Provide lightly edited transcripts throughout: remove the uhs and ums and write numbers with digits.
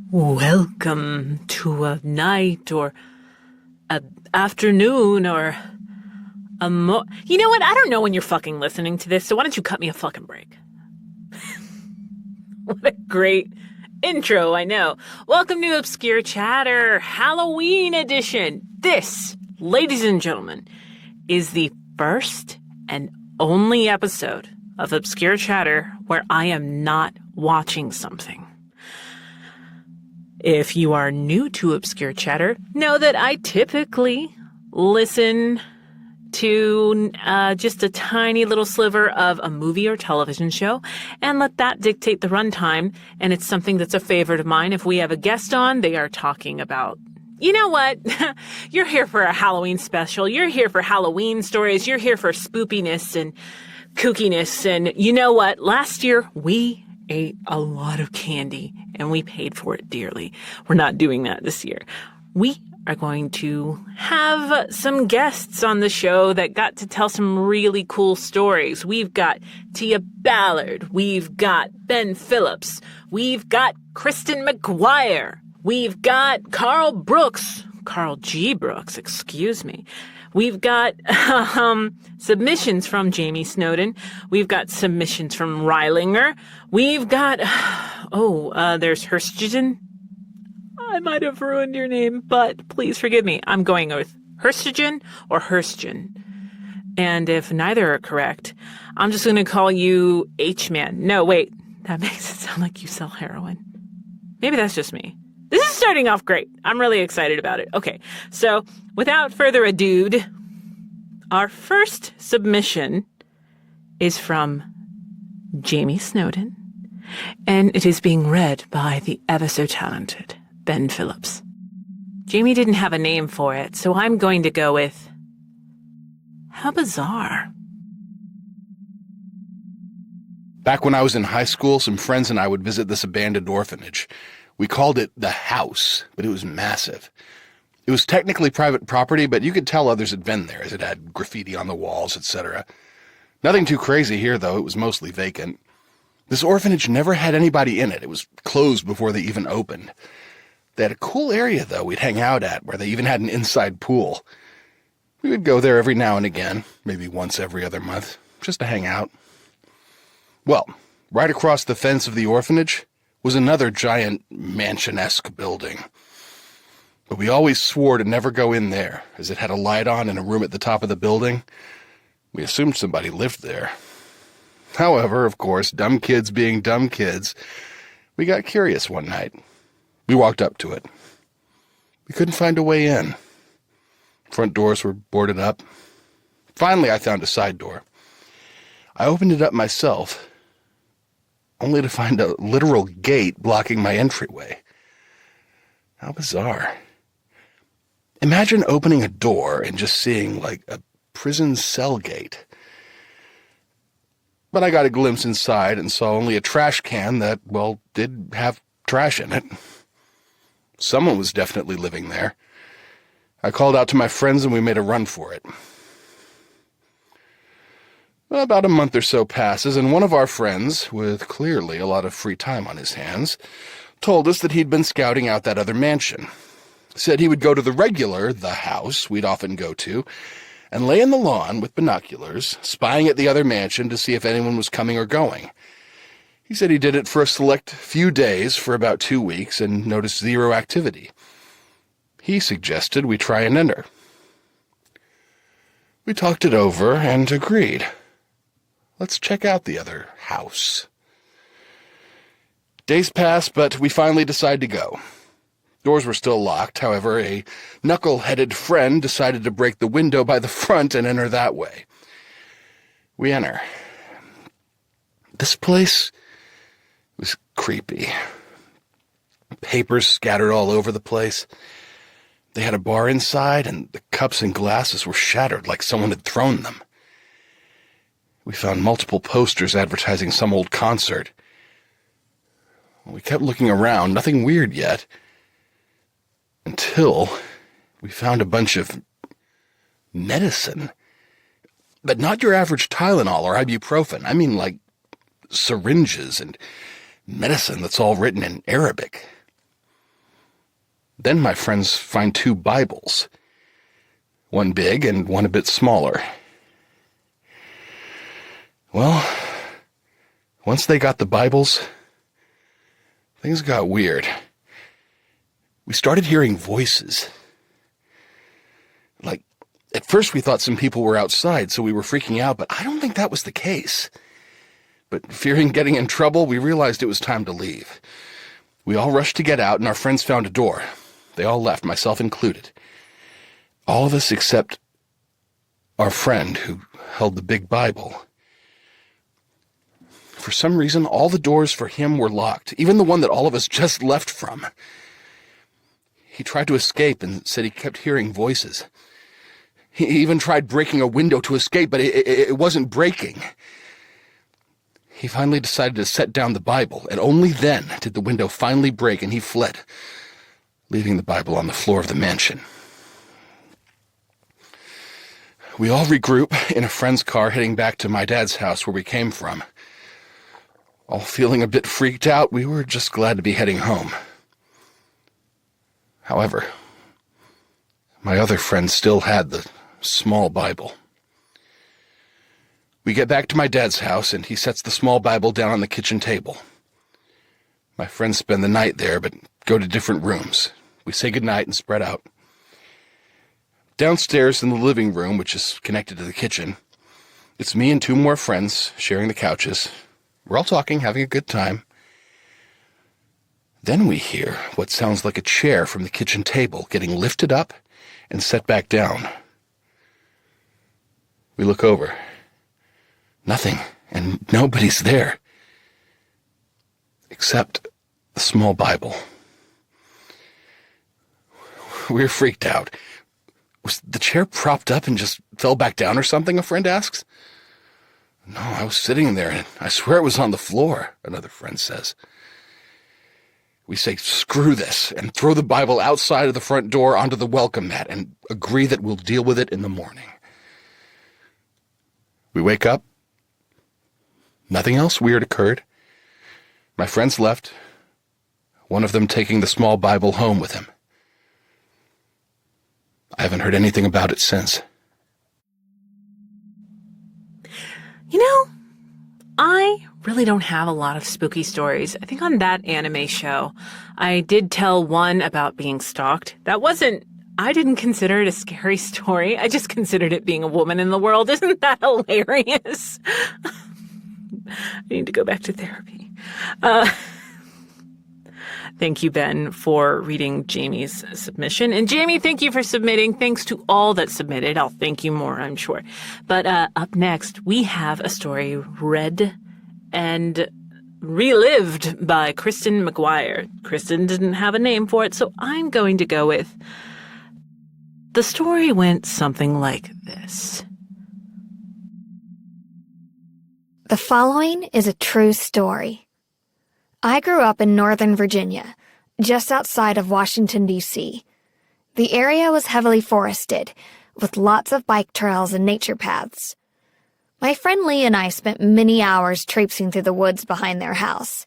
Welcome to a night or a afternoon or You know what? I don't know when you're fucking listening to this, so why don't you cut me a fucking break? What a great intro, I know. Welcome to Obscure Chatter, Halloween edition. This, ladies and gentlemen, is the first and only episode of Obscure Chatter where I am not watching something. If you are new to Obscure Chatter, know that I typically listen to just a tiny little sliver of a movie or television show and let that dictate the runtime. And it's something that's a favorite of mine. If we have a guest on, they are talking about, you know what? You're here for a Halloween special. You're here for Halloween stories. You're here for spoopiness and kookiness. And you know what? Last year, we ate a lot of candy and we paid for it dearly. We're not doing that this year. We are going to have some guests on the show that got to tell some really cool stories. We've got Ballard. We've got Ben Phillips. We've got Kristen McGuire. We've got Carl G. Brooks, excuse me. We've got submissions from Jamie Snowden. We've got submissions from Reilinger. We've got, there's Hristijan. I might have ruined your name, but please forgive me. I'm going with Hristijan or Hristijan. And if neither are correct, I'm just going to call you H-Man. No, wait. That makes it sound like you sell heroin. Maybe that's just me. This is starting off great. I'm really excited about it. Okay, so without further ado, our first submission is from Jamie Snowden, and it is being read by the ever-so-talented Ben Phillips. Jamie didn't have a name for it, so I'm going to go with, how bizarre. Back when I was in high school, some friends and I would visit this abandoned orphanage. We called it the house, but it was massive. It was technically private property, but you could tell others had been there, as it had graffiti on the walls, etc. Nothing too crazy here, though. It was mostly vacant. This orphanage never had anybody in it. It was closed before they even opened. They had a cool area, though, we'd hang out at, where they even had an inside pool. We would go there every now and again, maybe once every other month, just to hang out. Well, right across the fence of the orphanage was another giant mansion-esque building. But we always swore to never go in there, as it had a light on in a room at the top of the building. We assumed somebody lived there. However, of course, dumb kids being dumb kids, we got curious one night. We walked up to it. We couldn't find a way in. Front doors were boarded up. Finally, I found a side door. I opened it up myself, only to find a literal gate blocking my entryway. How bizarre. Imagine opening a door and just seeing, like, a prison cell gate. But I got a glimpse inside and saw only a trash can that, well, did have trash in it. Someone was definitely living there. I called out to my friends and we made a run for it. Well, about a month or so passes, and one of our friends, with clearly a lot of free time on his hands, told us that he'd been scouting out that other mansion. Said he would go to the house we'd often go to, and lay in the lawn with binoculars, spying at the other mansion to see if anyone was coming or going. He said he did it for a select few days for about 2 weeks and noticed zero activity. He suggested we try and enter. We talked it over and agreed. Let's check out the other house. Days passed, but we finally decided to go. Doors were still locked. However, a knuckle-headed friend decided to break the window by the front and enter that way. We enter. This place was creepy. Papers scattered all over the place. They had a bar inside, and the cups and glasses were shattered like someone had thrown them. We found multiple posters advertising some old concert. We kept looking around, nothing weird yet, until we found a bunch of medicine. But not your average Tylenol or ibuprofen. I mean, like syringes and medicine that's all written in Arabic. Then my friends find 2 Bibles, one big and one a bit smaller. Well, once they got the Bibles, things got weird. We started hearing voices. Like, at first we thought some people were outside, so we were freaking out, but I don't think that was the case. But fearing getting in trouble, we realized it was time to leave. We all rushed to get out, and our friends found a door. They all left, myself included. All of us except our friend who held the big Bible. For some reason, all the doors for him were locked, even the one that all of us just left from. He tried to escape and said he kept hearing voices. He even tried breaking a window to escape, but it wasn't breaking. He finally decided to set down the Bible, and only then did the window finally break and he fled, leaving the Bible on the floor of the mansion. We all regroup in a friend's car heading back to my dad's house where we came from. All feeling a bit freaked out, we were just glad to be heading home. However, my other friend still had the small Bible. We get back to my dad's house, and he sets the small Bible down on the kitchen table. My friends spend the night there, but go to different rooms. We say goodnight and spread out. Downstairs in the living room, which is connected to the kitchen, it's me and 2 more friends sharing the couches. We're all talking, having a good time. Then we hear what sounds like a chair from the kitchen table getting lifted up and set back down. We look over. Nothing, and nobody's there. Except the small Bible. We're freaked out. Was the chair propped up and just fell back down or something, a friend asks. No, I was sitting there, and I swear it was on the floor, another friend says. We say, screw this, and throw the Bible outside of the front door onto the welcome mat and agree that we'll deal with it in the morning. We wake up. Nothing else weird occurred. My friends left, one of them taking the small Bible home with him. I haven't heard anything about it since. You know, I really don't have a lot of spooky stories. I think on that anime show, I did tell one about being stalked. I didn't consider it a scary story. I just considered it being a woman in the world. Isn't that hilarious? I need to go back to therapy. Thank you, Ben, for reading Jamie's submission. And Jamie, thank you for submitting. Thanks to all that submitted. I'll thank you more, I'm sure. But up next, we have a story read and relived by Kristen McGuire. Kristen didn't have a name for it, so I'm going to go with... The story went something like this. The following is a true story. I grew up in Northern Virginia, just outside of Washington, D.C. The area was heavily forested, with lots of bike trails and nature paths. My friend Lee and I spent many hours traipsing through the woods behind their house.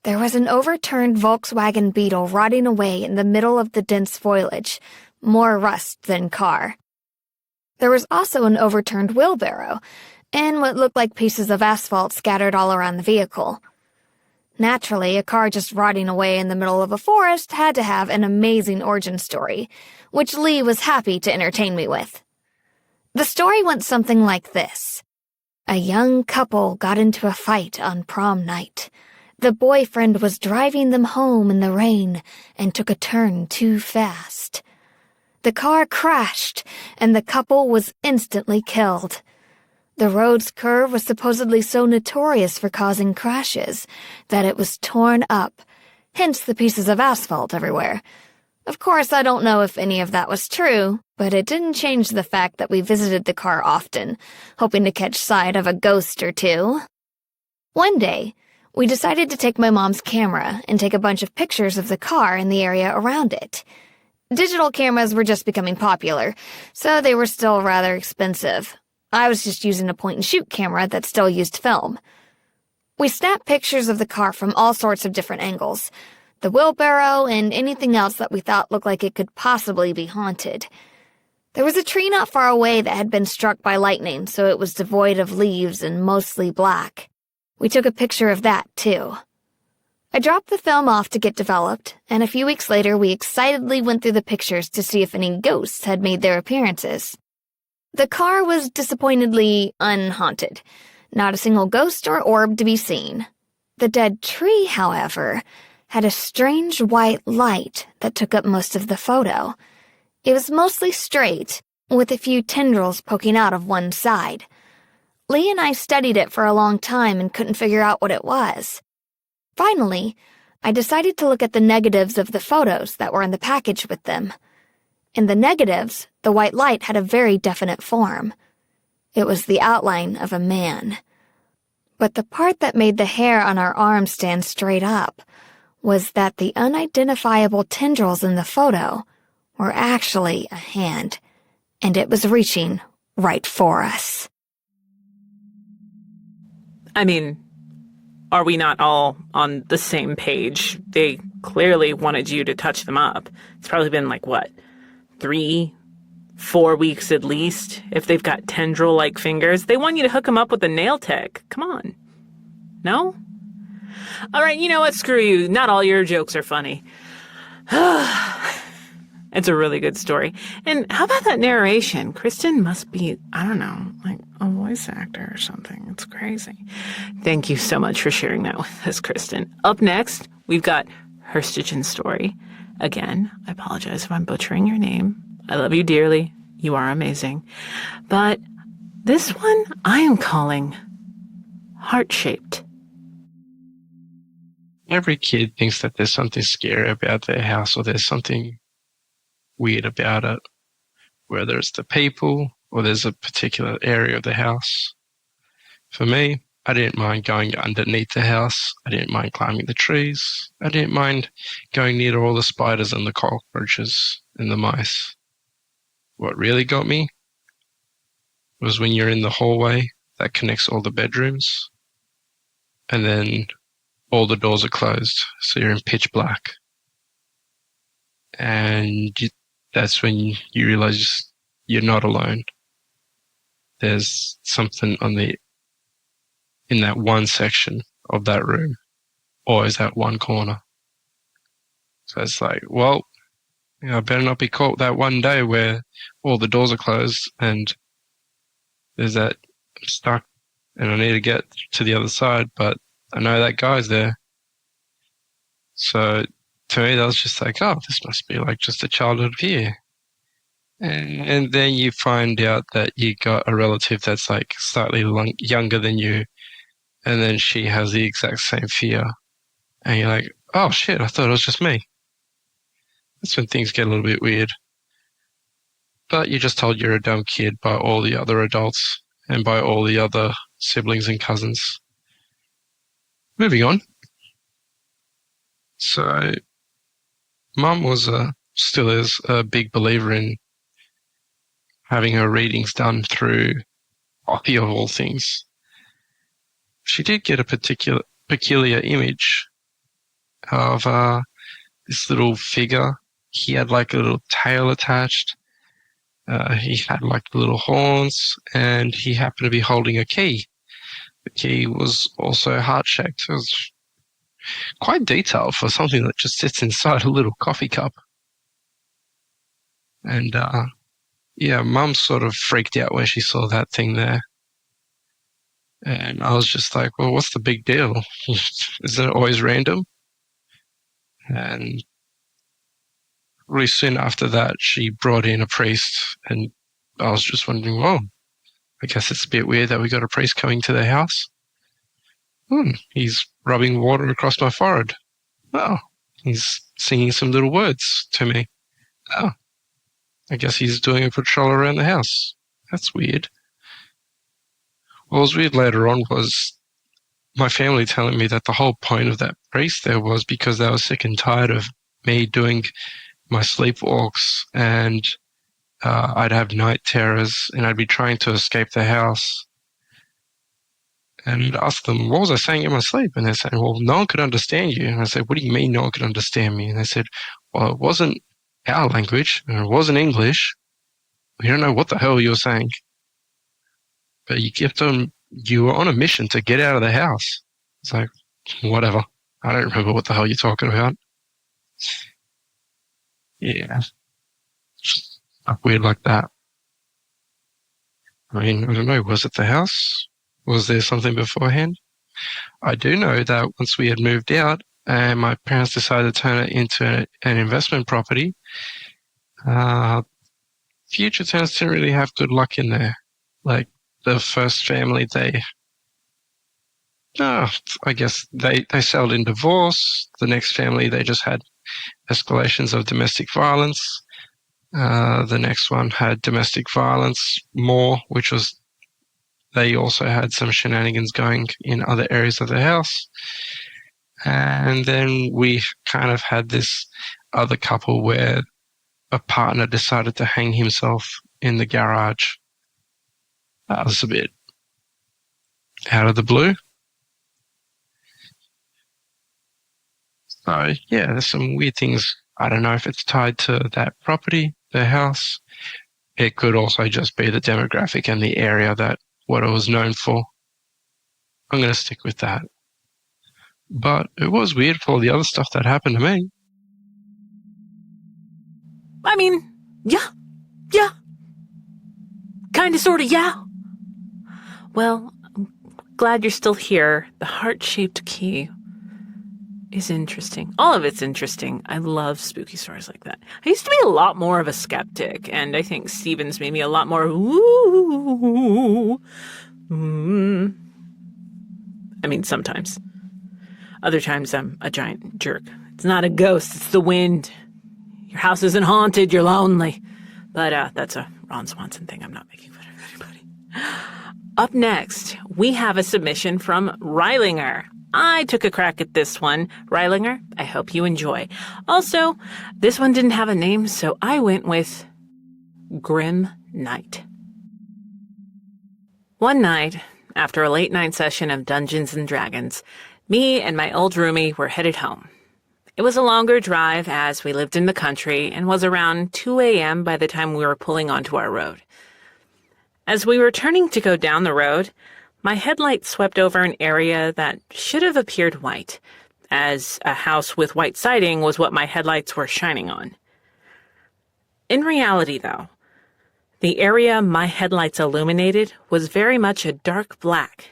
There was an overturned Volkswagen Beetle rotting away in the middle of the dense foliage, more rust than car. There was also an overturned wheelbarrow, and what looked like pieces of asphalt scattered all around the vehicle. Naturally, a car just rotting away in the middle of a forest had to have an amazing origin story, which Lee was happy to entertain me with. The story went something like this. A young couple got into a fight on prom night. The boyfriend was driving them home in the rain and took a turn too fast. The car crashed, and the couple was instantly killed. The road's curve was supposedly so notorious for causing crashes that it was torn up, hence the pieces of asphalt everywhere. Of course, I don't know if any of that was true, but it didn't change the fact that we visited the car often, hoping to catch sight of a ghost or two. One day, we decided to take my mom's camera and take a bunch of pictures of the car and the area around it. Digital cameras were just becoming popular, so they were still rather expensive. I was just using a point-and-shoot camera that still used film. We snapped pictures of the car from all sorts of different angles. the wheelbarrow, and anything else that we thought looked like it could possibly be haunted. There was a tree not far away that had been struck by lightning, so it was devoid of leaves and mostly black. We took a picture of that, too. I dropped the film off to get developed, and a few weeks later we excitedly went through the pictures to see if any ghosts had made their appearances. The car was disappointingly unhaunted. Not a single ghost or orb to be seen. The dead tree, however, had a strange white light that took up most of the photo. It was mostly straight, with a few tendrils poking out of one side. Lee and I studied it for a long time and couldn't figure out what it was. Finally, I decided to look at the negatives of the photos that were in the package with them. In the negatives, the white light had a very definite form. It was the outline of a man. But the part that made the hair on our arms stand straight up was that the unidentifiable tendrils in the photo were actually a hand, and it was reaching right for us. I mean, are we not all on the same page? They clearly wanted you to touch them up. It's probably been 3-4 weeks at least. If they've got tendril-like fingers, they want you to hook them up with a nail tech. Come on. No? All right, you know what? Screw you. Not all your jokes are funny. It's a really good story. And how about that narration? Kristen must be, I don't know, a voice actor or something. It's crazy. Thank you so much for sharing that with us, Kristen. Up next, we've got Hristijan's story. Again, I apologize if I'm butchering your name. I love you dearly. You are amazing. But this one I am calling Heart-Shaped. Every kid thinks that there's something scary about their house or there's something weird about it, whether it's the people or there's a particular area of the house. For me, I didn't mind going underneath the house. I didn't mind climbing the trees. I didn't mind going near all the spiders and the cockroaches and the mice. What really got me was when you're in the hallway that connects all the bedrooms and then all the doors are closed, so you're in pitch black. And that's when you realize you're not alone. There's something in that one section of that room, or is that one corner. So it's I better not be caught that one day where all the doors are closed and there's that I'm stuck and I need to get to the other side, but I know that guy's there. So to me, that was just this must be just a childhood fear. And then you find out that you got a relative that's slightly younger than you, and then she has the exact same fear. And you're like, oh shit, I thought it was just me. That's when things get a little bit weird. But you're just told you're a dumb kid by all the other adults and by all the other siblings and cousins. Moving on. So, Mum still is a big believer in having her readings done through coffee of all things. She did get a peculiar image of this little figure. He had a little tail attached. He had the little horns, and he happened to be holding a key. The key was also heart-shaped. It was quite detailed for something that just sits inside a little coffee cup. And, Mum sort of freaked out when she saw that thing there. And I was just like, well, what's the big deal? Isn't it always random? And really soon after that, she brought in a priest, and I was just wondering, well, I guess it's a bit weird that we got a priest coming to the house. He's rubbing water across my forehead. Oh, he's singing some little words to me. Oh, I guess he's doing a patrol around the house. That's weird. What was weird later on was my family telling me that the whole point of that priest there was because they were sick and tired of me doing my sleepwalks, and I'd have night terrors and I'd be trying to escape the house. and asked them, what was I saying in my sleep? And they're saying, well, no one could understand you. And I said, what do you mean no one could understand me? And they said, well, it wasn't our language, and it wasn't English. We don't know what the hell you were saying. But you were on a mission to get out of the house. It's like, whatever. I don't remember what the hell you're talking about. Yeah. Stuff weird like that. I mean, I don't know, was it the house? Was there something beforehand? I do know that once we had moved out and my parents decided to turn it into an investment property, future tenants didn't really have good luck in there. Like the first family, I guess they settled in divorce. The next family, they just had escalations of domestic violence. The next one had domestic violence more, which was they also had some shenanigans going in other areas of the house. And then we kind of had this other couple where a partner decided to hang himself in the garage. That was a bit out of the blue. So, yeah, there's some weird things. I don't know if it's tied to that property, the house. It could also just be the demographic and the area that what it was known for. I'm going to stick with that. But it was weird for all the other stuff that happened to me. I mean, yeah. Kinda, sorta, yeah. Well, I'm glad you're still here. The heart-shaped key is interesting. All of it's interesting. I love spooky stories like that. I used to be a lot more of a skeptic, and I think Stephen's made me a lot more ooh. I mean, sometimes. Other times I'm a giant jerk. It's not a ghost, it's the wind. Your house isn't haunted, you're lonely. But that's a Ron Swanson thing. I'm not making fun of anybody. Up next, we have a submission from Reilinger. I took a crack at this one. Reilinger, I hope you enjoy. Also, this one didn't have a name, so I went with Grim Night. One night, after a late night session of Dungeons and Dragons, me and my old roomie were headed home. It was a longer drive as we lived in the country and was around 2 a.m. by the time we were pulling onto our road. As we were turning to go down the road, my headlight swept over an area that should have appeared white, as a house with white siding was what my headlights were shining on. In reality, though, the area my headlights illuminated was very much a dark black,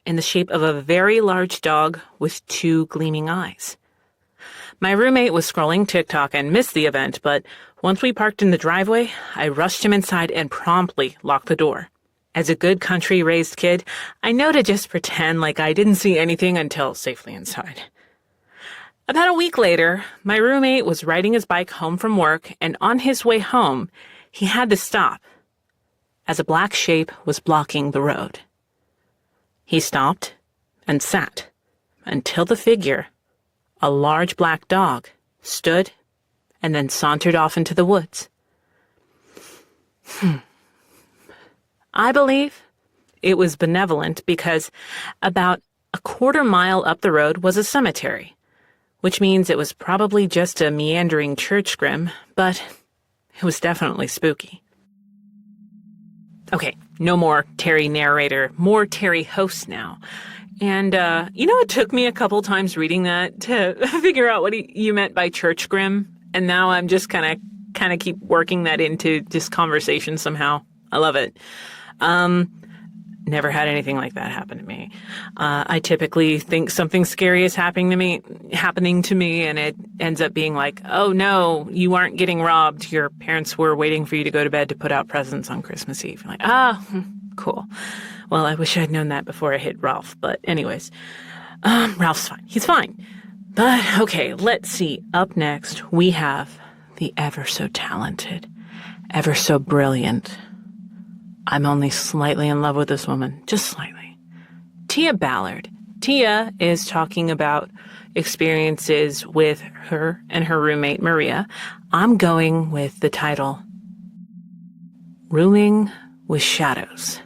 in the shape of a very large dog with 2 gleaming eyes. My roommate was scrolling TikTok and missed the event, but once we parked in the driveway, I rushed him inside and promptly locked the door. As a good country-raised kid, I know to just pretend like I didn't see anything until safely inside. About a week later, my roommate was riding his bike home from work, and on his way home, he had to stop, as a black shape was blocking the road. He stopped and sat until the figure, a large black dog, stood and then sauntered off into the woods. I believe it was benevolent because about a quarter mile up the road was a cemetery, which means it was probably just a meandering church grim, but it was definitely spooky. Okay, no more Terri narrator, more Terri host now. And, it took me a couple times reading that to figure out what you meant by church grim. And now I'm just kind of keep working that into just conversation somehow. I love it. Never had anything like that happen to me. I typically think something scary is happening to me, and it ends up being like, oh no, you aren't getting robbed. Your parents were waiting for you to go to bed to put out presents on Christmas Eve. I'm like, cool. Well, I wish I'd known that before I hit Ralph. But anyways, Ralph's fine. He's fine. But okay, let's see. Up next, we have the ever so talented, ever so brilliant. I'm only slightly in love with this woman, just slightly. Tia Ballard. Tia is talking about experiences with her and her roommate, Maria. I'm going with the title, Rooming with Shadows.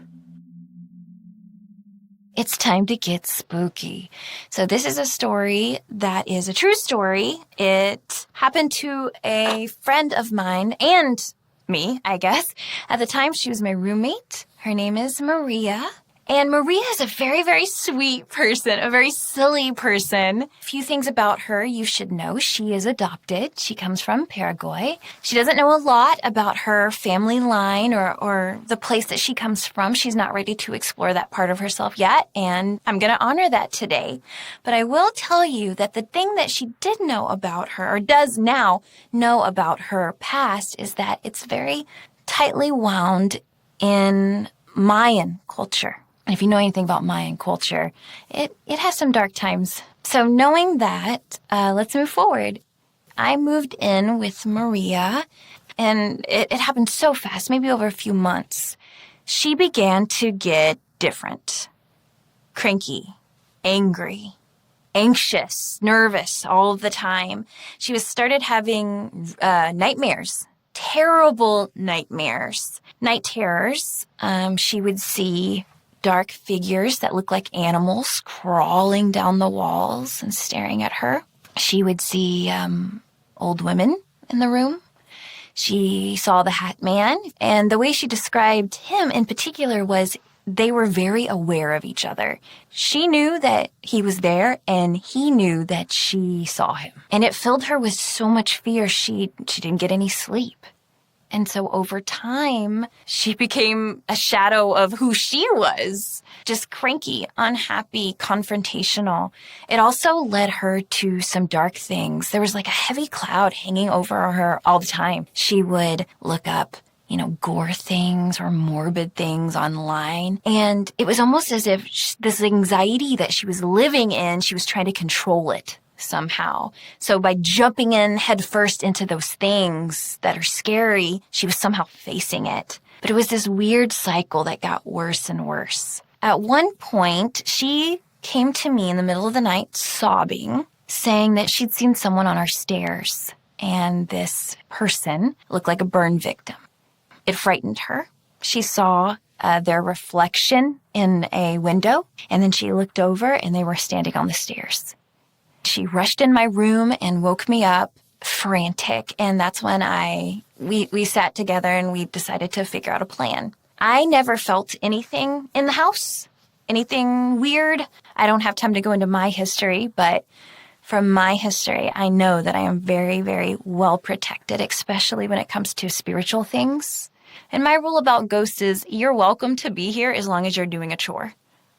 It's time to get spooky. So this is a story that is a true story. It happened to a friend of mine and me, I guess. At the time, she was my roommate. Her name is Maria. And Maria is a very, very sweet person, a very silly person. A few things about her you should know. She is adopted. She comes from Paraguay. She doesn't know a lot about her family line or the place that she comes from. She's not ready to explore that part of herself yet, and I'm going to honor that today. But I will tell you that the thing that she did know about her, or does now know about her past, is that it's very tightly wound in Mayan culture. And if you know anything about Mayan culture, it has some dark times. So knowing that, let's move forward. I moved in with Maria, and it happened so fast, maybe over a few months. She began to get different. Cranky, angry, anxious, nervous all of the time. She started having nightmares, terrible nightmares, night terrors. She would see dark figures that look like animals crawling down the walls and staring at her. She would see old women in the room. She saw the Hat Man, and the way she described him in particular was they were very aware of each other. She knew that he was there, and he knew that she saw him. And it filled her with so much fear, she didn't get any sleep. And so over time, she became a shadow of who she was. Just cranky, unhappy, confrontational. It also led her to some dark things. There was like a heavy cloud hanging over her all the time. She would look up, gore things or morbid things online. And it was almost as if this anxiety that she was living in, she was trying to control it somehow. So by jumping in headfirst into those things that are scary, she was somehow facing it. But it was this weird cycle that got worse and worse. At one point, she came to me in the middle of the night sobbing, saying that she'd seen someone on our stairs, and this person looked like a burn victim. It frightened her. She saw their reflection in a window, and then she looked over, and they were standing on the stairs. She rushed in my room and woke me up frantic. And that's when we sat together and we decided to figure out a plan. I never felt anything in the house, anything weird. I don't have time to go into my history, but from my history, I know that I am very, very well protected, especially when it comes to spiritual things. And my rule about ghosts is you're welcome to be here as long as you're doing a chore.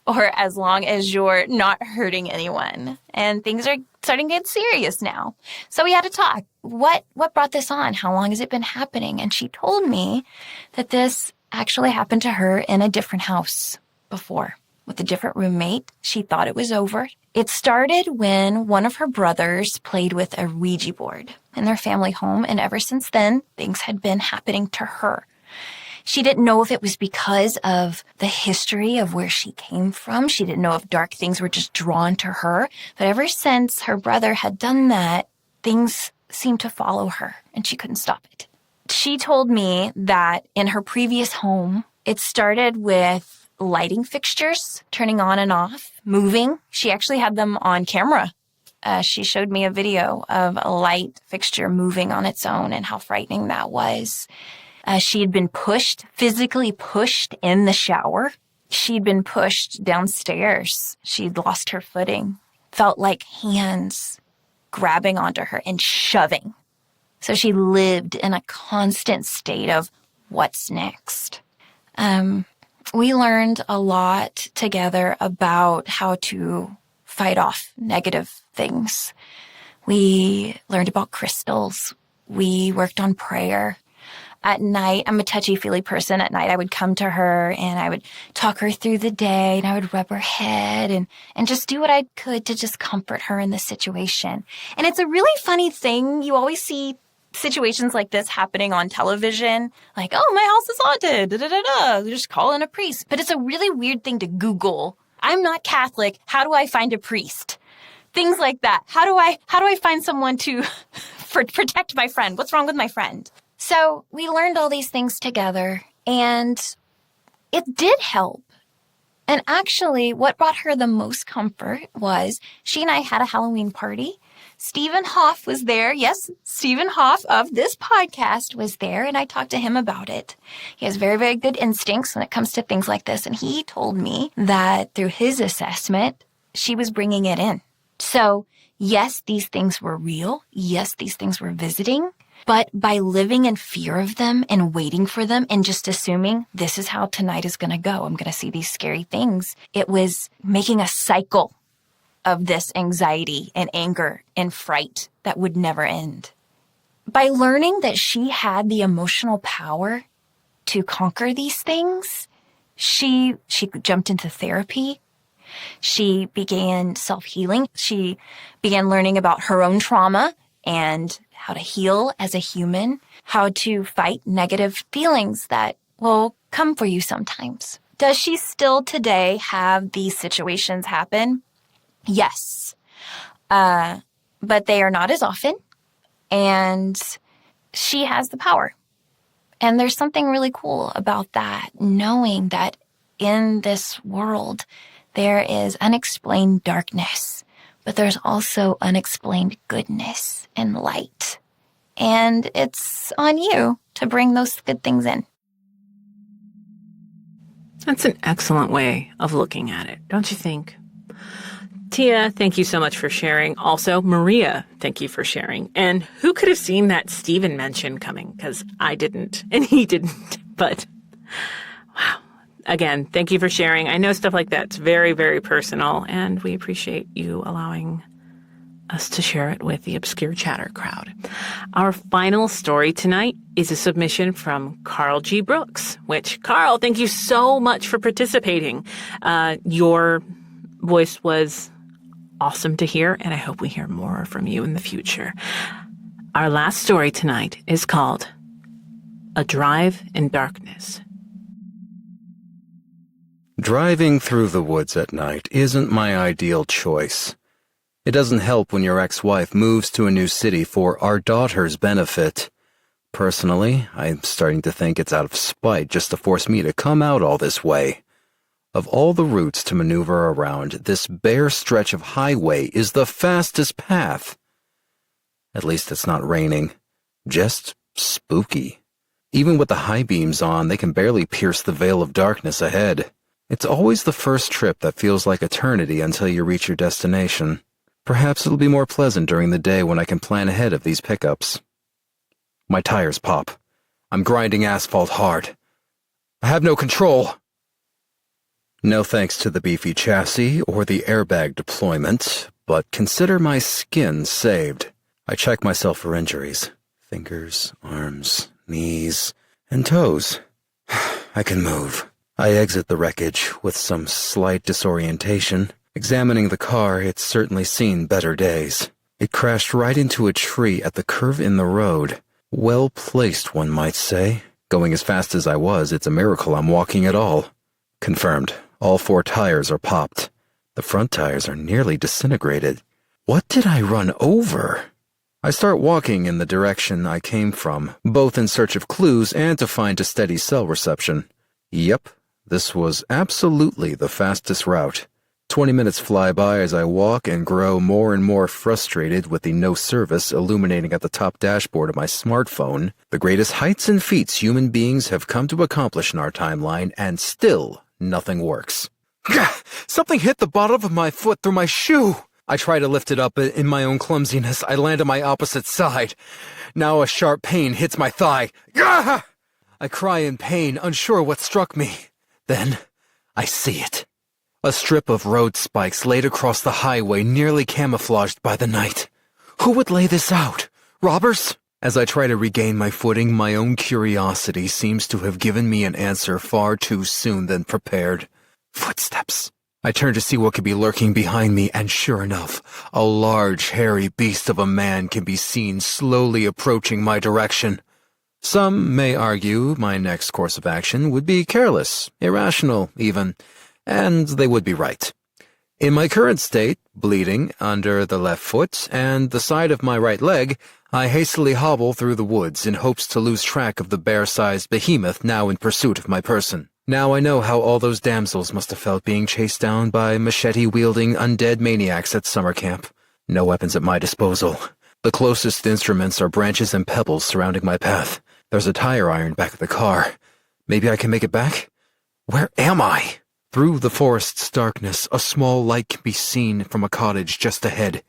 Or as long as you're not hurting anyone. And things are starting to get serious now. So we had to talk. What brought this on? How long has it been happening? And she told me that this actually happened to her in a different house before with a different roommate. She thought it was over. It started when one of her brothers played with a Ouija board in their family home. And ever since then, things had been happening to her. She didn't know if it was because of the history of where she came from. She didn't know if dark things were just drawn to her. But ever since her brother had done that, things seemed to follow her, and she couldn't stop it. She told me that in her previous home, it started with lighting fixtures turning on and off, moving. She actually had them on camera. She showed me a video of a light fixture moving on its own and how frightening that was. She had been physically pushed in the shower. She'd been pushed downstairs. She'd lost her footing. Felt like hands grabbing onto her and shoving. So she lived in a constant state of what's next. We learned a lot together about how to fight off negative things. We learned about crystals. We worked on prayer. At night, I'm a touchy-feely person. At night, I would come to her and I would talk her through the day and I would rub her head and just do what I could to just comfort her in this situation. And it's a really funny thing. You always see situations like this happening on television. Like, oh, my house is haunted. Da-da-da-da. Just call in a priest. But it's a really weird thing to Google. I'm not Catholic. How do I find a priest? Things like that. How do I find someone to protect my friend? What's wrong with my friend? So we learned all these things together, and it did help. And actually, what brought her the most comfort was she and I had a Halloween party. Stephen Hoff was there. Yes, Stephen Hoff of this podcast was there, and I talked to him about it. He has very, very good instincts when it comes to things like this, and he told me that through his assessment, she was bringing it in. So, yes, these things were real. Yes, these things were visiting. But by living in fear of them and waiting for them and just assuming this is how tonight is going to go, I'm going to see these scary things, it was making a cycle of this anxiety and anger and fright that would never end. By learning that she had the emotional power to conquer these things, she jumped into therapy. She began self-healing. She began learning about her own trauma and how to heal as a human, how to fight negative feelings that will come for you sometimes. Does she still today have these situations happen? Yes. But they are not as often. And she has the power. And there's something really cool about that, knowing that in this world, there is unexplained darkness, but there's also unexplained goodness and light. And it's on you to bring those good things in. That's an excellent way of looking at it, don't you think? Tia, thank you so much for sharing. Also, Maria, thank you for sharing. And who could have seen that Stephen mention coming? Because I didn't, and he didn't. But, wow. Again, thank you for sharing. I know stuff like that's very, very personal, and we appreciate you allowing us to share it with the Obscure Chatter crowd. Our final story tonight is a submission from Carl G. Brooks, which, Carl, thank you so much for participating. Your voice was awesome to hear, and I hope we hear more from you in the future. Our last story tonight is called A Drive in Darkness. Driving through the woods at night isn't my ideal choice. It doesn't help when your ex-wife moves to a new city for our daughter's benefit. Personally, I'm starting to think it's out of spite just to force me to come out all this way. Of all the routes to maneuver around, this bare stretch of highway is the fastest path. At least it's not raining. Just spooky. Even with the high beams on, they can barely pierce the veil of darkness ahead. It's always the first trip that feels like eternity until you reach your destination. Perhaps it'll be more pleasant during the day when I can plan ahead of these pickups. My tires pop. I'm grinding asphalt hard. I have no control. No thanks to the beefy chassis or the airbag deployment, but consider my skin saved. I check myself for injuries. Fingers, arms, knees, and toes. I can move. I exit the wreckage with some slight disorientation. Examining the car, it's certainly seen better days. It crashed right into a tree at the curve in the road. Well placed, one might say. Going as fast as I was, it's a miracle I'm walking at all. Confirmed. All 4 tires are popped. The front tires are nearly disintegrated. What did I run over? I start walking in the direction I came from, both in search of clues and to find a steady cell reception. Yep, this was absolutely the fastest route. 20 minutes fly by as I walk and grow more and more frustrated with the no service illuminating at the top dashboard of my smartphone, the greatest heights and feats human beings have come to accomplish in our timeline, and still nothing works. Something hit the bottom of my foot through my shoe. I try to lift it up. In my own clumsiness, I land on my opposite side. Now a sharp pain hits my thigh. I cry in pain, unsure what struck me. Then I see it. A strip of road spikes laid across the highway, nearly camouflaged by the night. Who would lay this out? Robbers? As I try to regain my footing, my own curiosity seems to have given me an answer far too soon than prepared. Footsteps. I turn to see what could be lurking behind me, and sure enough, a large, hairy beast of a man can be seen slowly approaching my direction. Some may argue my next course of action would be careless, irrational even, and they would be right. In my current state, bleeding under the left foot and the side of my right leg, I hastily hobble through the woods in hopes to lose track of the bear-sized behemoth now in pursuit of my person. Now I know how all those damsels must have felt being chased down by machete-wielding undead maniacs at summer camp. No weapons at my disposal. The closest instruments are branches and pebbles surrounding my path. There's a tire iron back of the car. Maybe I can make it back? Where am I? Through the forest's darkness, a small light can be seen from a cottage just ahead.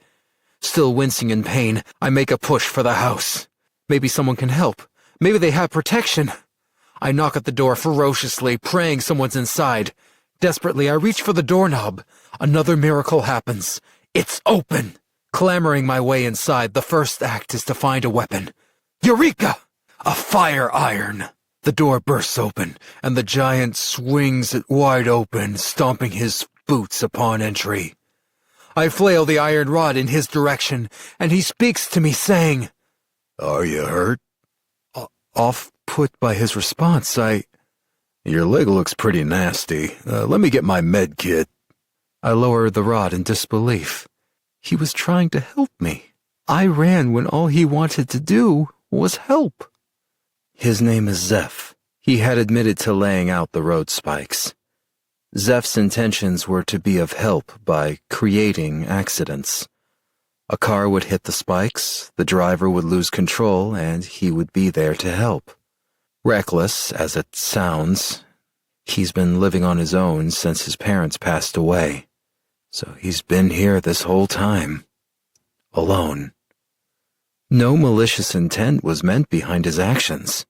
Still wincing in pain, I make a push for the house. Maybe someone can help. Maybe they have protection. I knock at the door ferociously, praying someone's inside. Desperately, I reach for the doorknob. Another miracle happens. It's open. Clambering my way inside, the first act is to find a weapon. Eureka! A fire iron. The door bursts open, and the giant swings it wide open, stomping his boots upon entry. I flail the iron rod in his direction, and he speaks to me, saying, "Are you hurt?" Off-put by his response, "Your leg looks pretty nasty. Let me get my med kit." I lower the rod in disbelief. He was trying to help me. I ran when all he wanted to do was help. His name is Zeph. He had admitted to laying out the road spikes. Zeph's intentions were to be of help by creating accidents. A car would hit the spikes, the driver would lose control, and he would be there to help. Reckless as it sounds, he's been living on his own since his parents passed away. So he's been here this whole time. Alone. No malicious intent was meant behind his actions.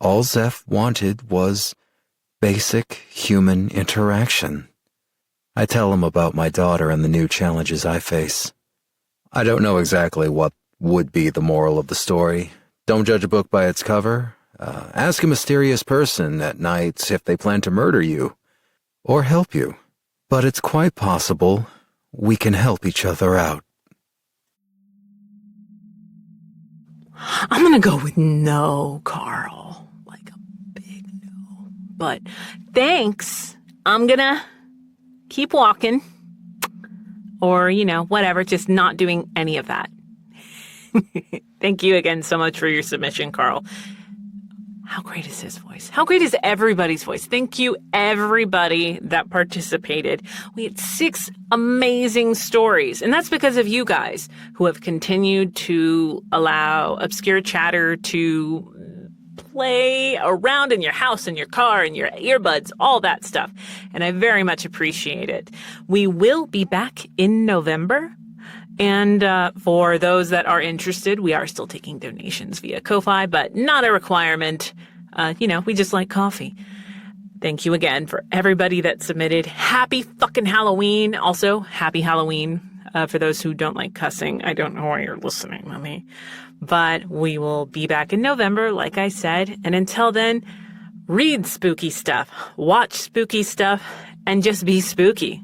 All Zeph wanted was basic human interaction. I tell him about my daughter and the new challenges I face. I don't know exactly what would be the moral of the story. Don't judge a book by its cover. Ask a mysterious person at night if they plan to murder you or help you. But it's quite possible we can help each other out. I'm going to go with no, Carl. Like a big no. But thanks. I'm going to keep walking. Or, whatever, just not doing any of that. Thank you again so much for your submission, Carl. How great is his voice? How great is everybody's voice? Thank you, everybody that participated. We had 6 amazing stories, and that's because of you guys who have continued to allow Obscure Chatter to play around in your house, in your car, in your earbuds, all that stuff. And I very much appreciate it. We will be back in November. And for those that are interested, we are still taking donations via Ko-Fi, but not a requirement. We just like coffee. Thank you again for everybody that submitted. Happy fucking Halloween. Also, happy Halloween for those who don't like cussing. I don't know why you're listening to me. But we will be back in November, like I said. And until then, read spooky stuff, watch spooky stuff, and just be spooky.